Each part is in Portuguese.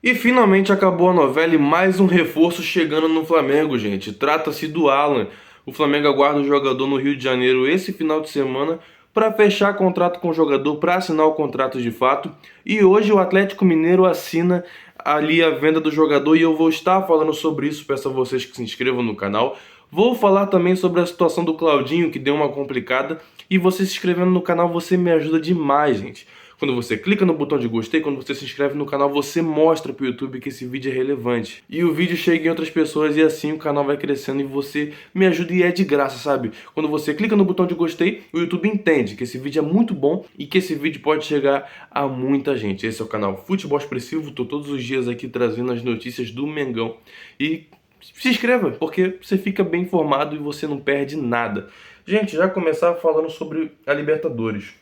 E finalmente acabou a novela e mais um reforço chegando no Flamengo, gente. Trata-se do Alan. O Flamengo aguarda o jogador no Rio de Janeiro esse final de semana para fechar contrato com o jogador, para assinar o contrato de fato. E hoje o Atlético Mineiro assina ali a venda do jogador e eu vou estar falando sobre isso. Peço a vocês que se inscrevam no canal. Vou falar também sobre a situação do Claudinho, que deu uma complicada. E você se inscrevendo no canal, você me ajuda demais, gente. Quando você clica no botão de gostei, quando você se inscreve no canal, você mostra pro YouTube que esse vídeo é relevante. E o vídeo chega em outras pessoas e assim o canal vai crescendo e você me ajuda e é de graça, sabe? Quando você clica no botão de gostei, o YouTube entende que esse vídeo é muito bom e que esse vídeo pode chegar a muita gente. Esse é o canal Futebol Expressivo, tô todos os dias aqui trazendo as notícias do Mengão. E se inscreva, porque você fica bem informado e você não perde nada. Gente, já começar falando sobre a Libertadores.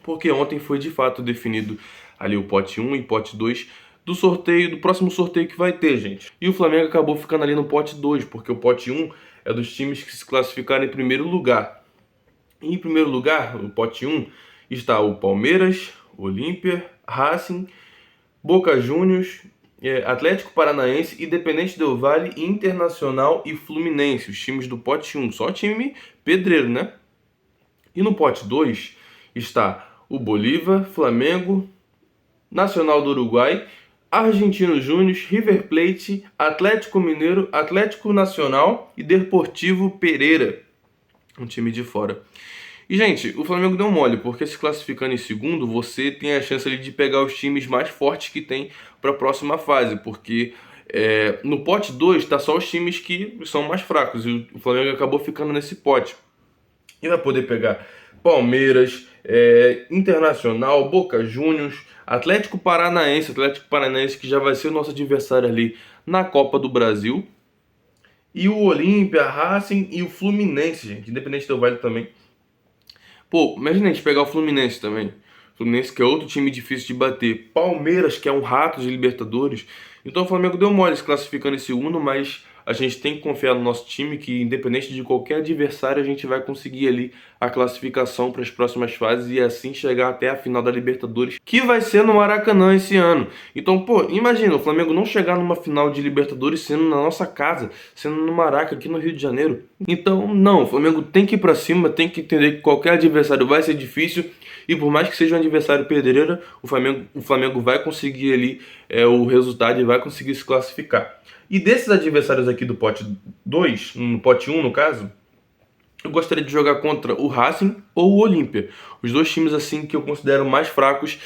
Porque ontem foi de fato definido ali o pote 1 e pote 2 do sorteio, do próximo sorteio que vai ter, gente. E o Flamengo acabou ficando ali no pote 2, porque o pote 1 é dos times que se classificaram em primeiro lugar. E em primeiro lugar, no pote 1, está o Palmeiras, Olímpia, Racing, Boca Juniors, Atlético Paranaense, Independente Del Valle, Internacional e Fluminense, os times do pote 1. Só time pedreiro, né? E no pote 2 está o Bolívar, Flamengo, Nacional do Uruguai, Argentino Júnior, River Plate, Atlético Mineiro, Atlético Nacional e Deportivo Pereira, um time de fora. E, gente, o Flamengo deu mole, porque se classificando em segundo, você tem a chance ali de pegar os times mais fortes que tem para a próxima fase, porque no pote 2 tá só os times que são mais fracos, e o Flamengo acabou ficando nesse pote. E vai poder pegar Palmeiras, Internacional, Boca Juniors, Atlético Paranaense que já vai ser o nosso adversário ali na Copa do Brasil, e o Olímpia, Racing e o Fluminense, gente, Independente do Vale também. Pô, imagina a gente pegar o Fluminense também. Fluminense que é outro time difícil de bater. Palmeiras, que é um rato de Libertadores. Então o Flamengo deu mole se classificando em segundo, mas a gente tem que confiar no nosso time que, independente de qualquer adversário, a gente vai conseguir ali a classificação para as próximas fases e assim chegar até a final da Libertadores, que vai ser no Maracanã esse ano. Então, pô, imagina o Flamengo não chegar numa final de Libertadores sendo na nossa casa, sendo no Maraca, aqui no Rio de Janeiro. Então, não, o Flamengo tem que ir para cima, tem que entender que qualquer adversário vai ser difícil. E por mais que seja um adversário pedreira, o Flamengo vai conseguir ali o resultado e vai conseguir se classificar. E desses adversários aqui do pote 2, no pote 1 no caso, eu gostaria de jogar contra o Racing ou o Olímpia. Os dois times assim que eu considero mais fracos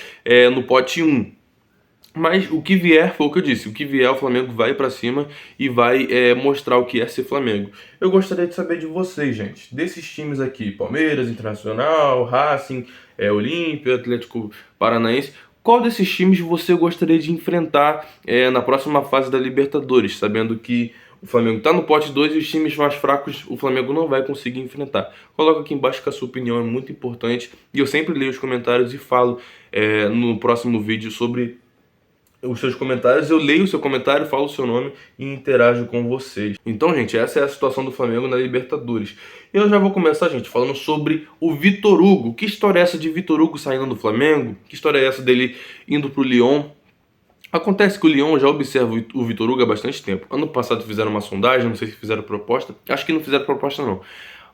no pote 1. Mas o que vier, foi o que eu disse, o que vier o Flamengo vai pra cima e vai mostrar o que é ser Flamengo. Eu gostaria de saber de vocês, gente, desses times aqui, Palmeiras, Internacional, Racing, Olímpia, Atlético Paranaense, qual desses times você gostaria de enfrentar na próxima fase da Libertadores, sabendo que o Flamengo está no pote 2 e os times mais fracos o Flamengo não vai conseguir enfrentar. Coloca aqui embaixo que a sua opinião é muito importante e eu sempre leio os comentários e falo no próximo vídeo sobre os seus comentários, eu leio o seu comentário, falo o seu nome e interajo com vocês. Então, gente, essa é a situação do Flamengo na Libertadores. Eu já vou começar, gente, falando sobre o Vitor Hugo. Que história é essa de Vitor Hugo saindo do Flamengo? Que história é essa dele indo pro Lyon? Acontece que o Lyon já observa o Vitor Hugo há bastante tempo. Ano passado fizeram uma sondagem, não sei se fizeram proposta. Acho que não fizeram proposta, não.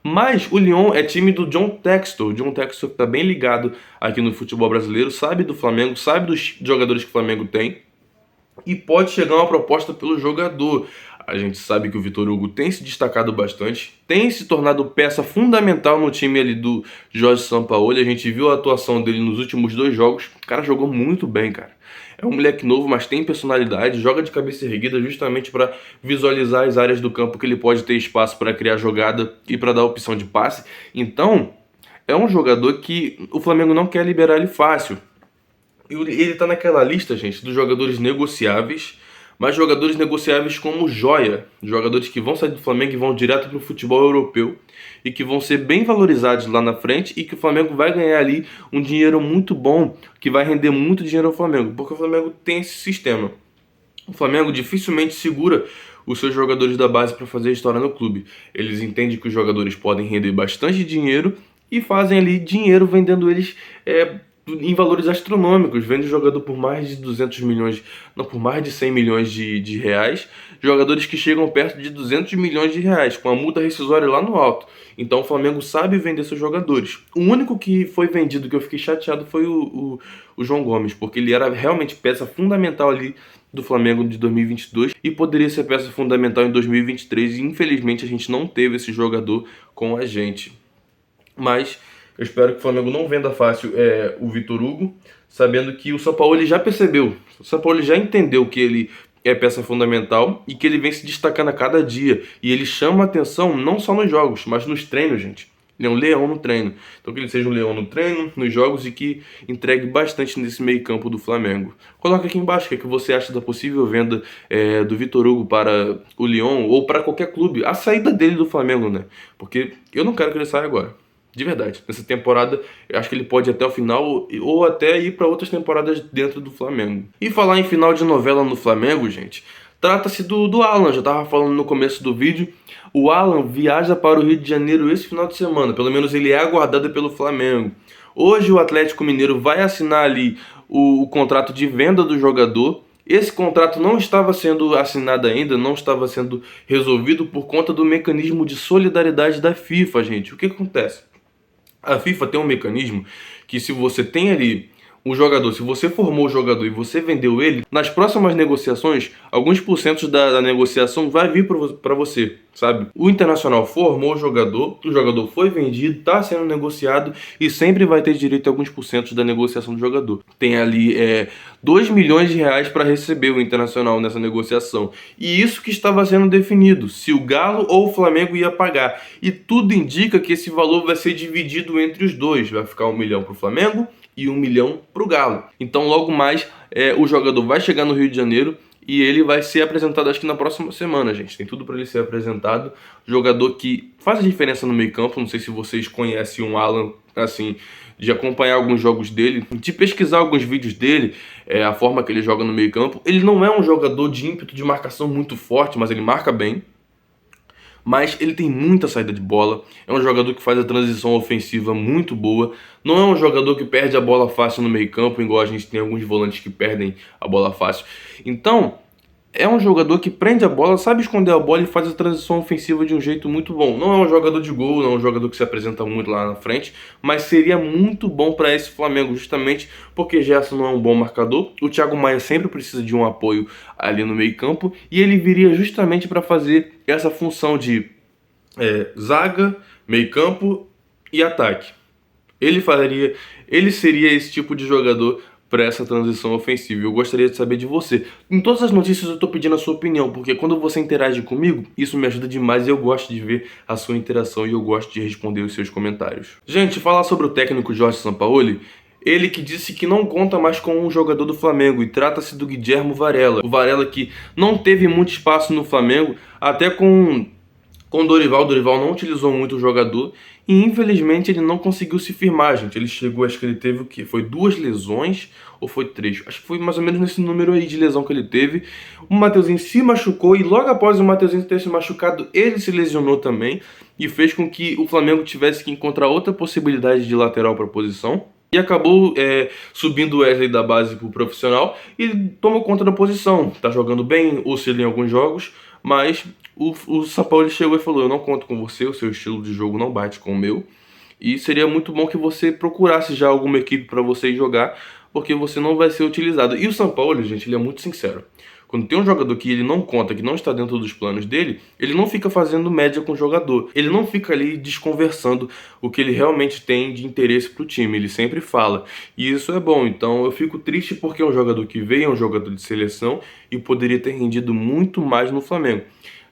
Mas o Lyon é time do John Textor. O John Textor está bem ligado aqui no futebol brasileiro, sabe do Flamengo, sabe dos jogadores que o Flamengo tem e pode chegar uma proposta pelo jogador. A gente sabe que o Vitor Hugo tem se destacado bastante, tem se tornado peça fundamental no time ali do Jorge Sampaoli. A gente viu a atuação dele nos últimos 2 jogos. O cara jogou muito bem, cara. É um moleque novo, mas tem personalidade, joga de cabeça erguida justamente para visualizar as áreas do campo que ele pode ter espaço para criar jogada e para dar opção de passe. Então, é um jogador que o Flamengo não quer liberar ele fácil. Ele tá naquela lista, gente, dos jogadores negociáveis, mas jogadores negociáveis como joia. Jogadores que vão sair do Flamengo e vão direto pro futebol europeu e que vão ser bem valorizados lá na frente e que o Flamengo vai ganhar ali um dinheiro muito bom, que vai render muito dinheiro ao Flamengo, porque o Flamengo tem esse sistema. O Flamengo dificilmente segura os seus jogadores da base para fazer história no clube. Eles entendem que os jogadores podem render bastante dinheiro e fazem ali dinheiro vendendo eles em valores astronômicos, vende o jogador por mais de 200 milhões, não, por mais de 100 milhões de reais, jogadores que chegam perto de 200 milhões de reais, com a multa rescisória lá no alto. Então o Flamengo sabe vender seus jogadores. O único que foi vendido que eu fiquei chateado foi o João Gomes, porque ele era realmente peça fundamental ali do Flamengo de 2022 e poderia ser peça fundamental em 2023 e infelizmente a gente não teve esse jogador com a gente. Mas eu espero que o Flamengo não venda fácil o Vitor Hugo, sabendo que o São Paulo ele já percebeu, o São Paulo já entendeu que ele é peça fundamental e que ele vem se destacando a cada dia. E ele chama atenção não só nos jogos, mas nos treinos, gente. Ele é um leão no treino. Então que ele seja um leão no treino, nos jogos e que entregue bastante nesse meio campo do Flamengo. Coloca aqui embaixo o que, é que você acha da possível venda do Vitor Hugo para o Lyon ou para qualquer clube. A saída dele do Flamengo, né? Porque eu não quero que ele saia agora. De verdade, nessa temporada eu acho que ele pode ir até o final ou até ir para outras temporadas dentro do Flamengo. E falar em final de novela no Flamengo, gente, trata-se do Alan, já estava falando no começo do vídeo. O Alan viaja para o Rio de Janeiro esse final de semana, pelo menos ele é aguardado pelo Flamengo. Hoje o Atlético Mineiro vai assinar ali o contrato de venda do jogador. Esse contrato não estava sendo assinado ainda, não estava sendo resolvido por conta do mecanismo de solidariedade da FIFA, gente. O que acontece? A FIFA tem um mecanismo que se você tem ali um jogador, se você formou o jogador e você vendeu ele, nas próximas negociações, alguns porcentos da negociação vai vir para você, sabe? O Internacional formou o jogador foi vendido, está sendo negociado e sempre vai ter direito a alguns porcentos da negociação do jogador. Tem ali 2 milhões de reais para receber o Internacional nessa negociação. E isso que estava sendo definido, se o Galo ou o Flamengo ia pagar. E tudo indica que esse valor vai ser dividido entre os dois. Vai ficar 1 milhão para o Flamengo e 1 milhão para o Galo. Então logo mais o jogador vai chegar no Rio de Janeiro e ele vai ser apresentado acho que na próxima semana, gente. Tem tudo para ele ser apresentado. Jogador que faz a diferença no meio campo. Não sei se vocês conhecem o Alan, assim, de acompanhar alguns jogos dele, de pesquisar alguns vídeos dele, a forma que ele joga no meio campo. Ele não é um jogador de ímpeto de marcação muito forte, mas ele marca bem. Mas ele tem muita saída de bola, é um jogador que faz a transição ofensiva muito boa, não é um jogador que perde a bola fácil no meio campo, igual a gente tem alguns volantes que perdem a bola fácil. Então, é um jogador que prende a bola, sabe esconder a bola e faz a transição ofensiva de um jeito muito bom. Não é um jogador de gol, não é um jogador que se apresenta muito lá na frente, mas seria muito bom para esse Flamengo, justamente porque Gerson não é um bom marcador. O Thiago Maia sempre precisa de um apoio ali no meio campo e ele viria justamente para fazer essa função de zaga, meio campo e ataque. Ele seria esse tipo de jogador para essa transição ofensiva. Eu gostaria de saber de você. Em todas as notícias eu estou pedindo a sua opinião, porque quando você interage comigo, isso me ajuda demais e eu gosto de ver a sua interação e eu gosto de responder os seus comentários. Gente, falar sobre o técnico Jorge Sampaoli, ele que disse que não conta mais com um jogador do Flamengo e trata-se do Guilherme Varela. O Varela que não teve muito espaço no Flamengo, até com Dorival não utilizou muito o jogador e infelizmente ele não conseguiu se firmar, gente. Ele chegou, acho que ele teve o quê? Foi 2 lesões ou foi 3? Acho que foi mais ou menos nesse número aí de lesão que ele teve. O Mateuzinho se machucou e logo após o Mateuzinho ter se machucado, ele se lesionou também e fez com que o Flamengo tivesse que encontrar outra possibilidade de lateral para a posição. E acabou subindo o Wesley da base para o profissional e tomou conta da posição. Tá jogando bem, oscila em alguns jogos, mas o Sampaoli chegou e falou: eu não conto com você, o seu estilo de jogo não bate com o meu. E seria muito bom que você procurasse já alguma equipe para você jogar, porque você não vai ser utilizado. E o Sampaoli, gente, ele é muito sincero. Quando tem um jogador que ele não conta, que não está dentro dos planos dele, ele não fica fazendo média com o jogador. Ele não fica ali desconversando o que ele realmente tem de interesse para o time. Ele sempre fala. E isso é bom. Então eu fico triste porque é um jogador que veio, é um jogador de seleção e poderia ter rendido muito mais no Flamengo.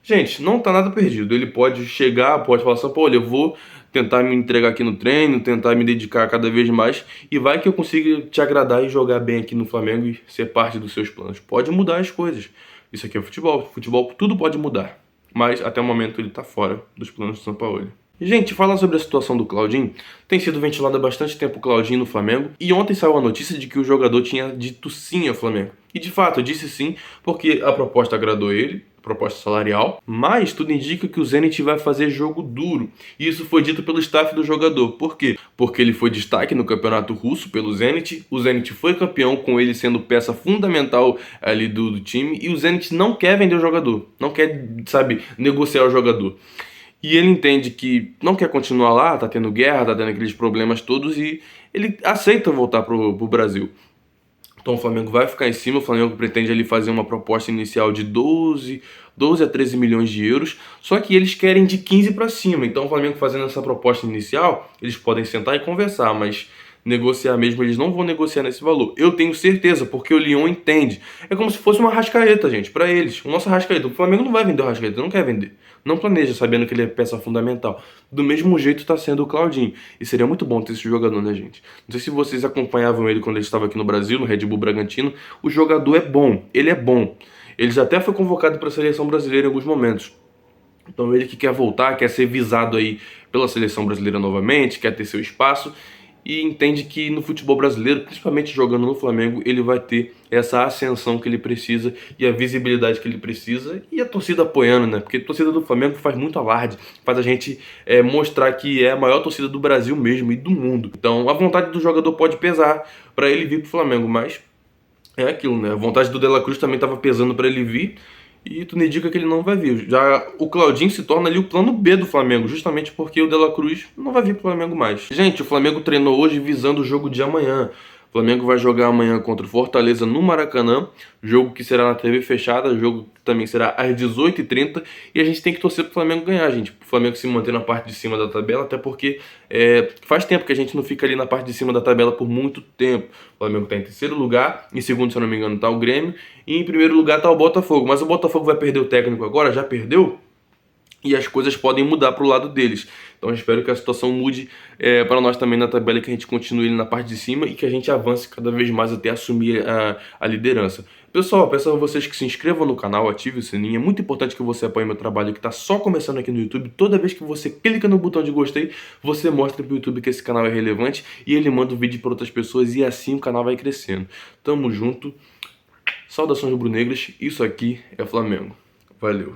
Gente, não tá nada perdido. Ele pode chegar, pode falar assim: pô, eu vou tentar me entregar aqui no treino, tentar me dedicar cada vez mais e vai que eu consiga te agradar e jogar bem aqui no Flamengo e ser parte dos seus planos. Pode mudar as coisas. Isso aqui é futebol. Futebol tudo pode mudar. Mas até o momento ele tá fora dos planos do Sampaoli. Gente, falar sobre a situação do Claudinho, tem sido ventilado há bastante tempo o Claudinho no Flamengo e ontem saiu a notícia de que o jogador tinha dito sim ao Flamengo. E de fato, disse sim porque a proposta agradou ele, proposta salarial, mas tudo indica que o Zenit vai fazer jogo duro. E isso foi dito pelo staff do jogador. Por quê? Porque ele foi destaque no campeonato russo pelo Zenit, o Zenit foi campeão com ele sendo peça fundamental ali do time, e o Zenit não quer vender o jogador, não quer, sabe, negociar o jogador. E ele entende que não quer continuar lá, tá tendo guerra, tá tendo aqueles problemas todos, e ele aceita voltar pro Brasil. Então o Flamengo vai ficar em cima, o Flamengo pretende ali fazer uma proposta inicial de 12 a 13 milhões de euros, só que eles querem de 15 para cima. Então o Flamengo fazendo essa proposta inicial, eles podem sentar e conversar, mas negociar mesmo, eles não vão negociar nesse valor. Eu tenho certeza, porque o Lyon entende. É como se fosse uma Arrascaeta, gente, para eles. O nosso Arrascaeta, o Flamengo não vai vender o Arrascaeta, não quer vender. Não planeja, sabendo que ele é peça fundamental. Do mesmo jeito está sendo o Claudinho. E seria muito bom ter esse jogador, né, gente? Não sei se vocês acompanhavam ele quando ele estava aqui no Brasil, no Red Bull Bragantino. O jogador é bom, ele é bom. Ele já até foi convocado para a seleção brasileira em alguns momentos. Então ele que quer voltar, quer ser visado aí pela seleção brasileira novamente, quer ter seu espaço, e entende que no futebol brasileiro, principalmente jogando no Flamengo, ele vai ter essa ascensão que ele precisa e a visibilidade que ele precisa, e a torcida apoiando, né? Porque a torcida do Flamengo faz muito alarde, faz a gente mostrar que é a maior torcida do Brasil mesmo e do mundo. Então a vontade do jogador pode pesar para ele vir pro Flamengo, mas é aquilo, né? A vontade do De La Cruz também estava pesando para ele vir, e tudo indica que ele não vai vir. Já o Claudinho se torna ali o plano B do Flamengo, justamente porque o De La Cruz não vai vir pro Flamengo mais. Gente, o Flamengo treinou hoje visando o jogo de amanhã. O Flamengo vai jogar amanhã contra o Fortaleza no Maracanã, jogo que será na TV fechada, jogo que também será às 18h30, e a gente tem que torcer pro Flamengo ganhar, gente. Pro Flamengo se manter na parte de cima da tabela, até porque faz tempo que a gente não fica ali na parte de cima da tabela por muito tempo. O Flamengo está em terceiro lugar, em segundo, se eu não me engano, está o Grêmio, e em primeiro lugar está o Botafogo. Mas o Botafogo vai perder o técnico agora, já perdeu, e as coisas podem mudar para o lado deles. Então eu espero que a situação mude para nós também na tabela, que a gente continue na parte de cima e que a gente avance cada vez mais até assumir a liderança. Pessoal, peço a vocês que se inscrevam no canal, ative o sininho. É muito importante que você apoie meu trabalho, que está só começando aqui no YouTube. Toda vez que você clica no botão de gostei, você mostra para o YouTube que esse canal é relevante e ele manda o vídeo para outras pessoas, e assim o canal vai crescendo. Tamo junto. Saudações rubro-negras. Isso aqui é Flamengo. Valeu.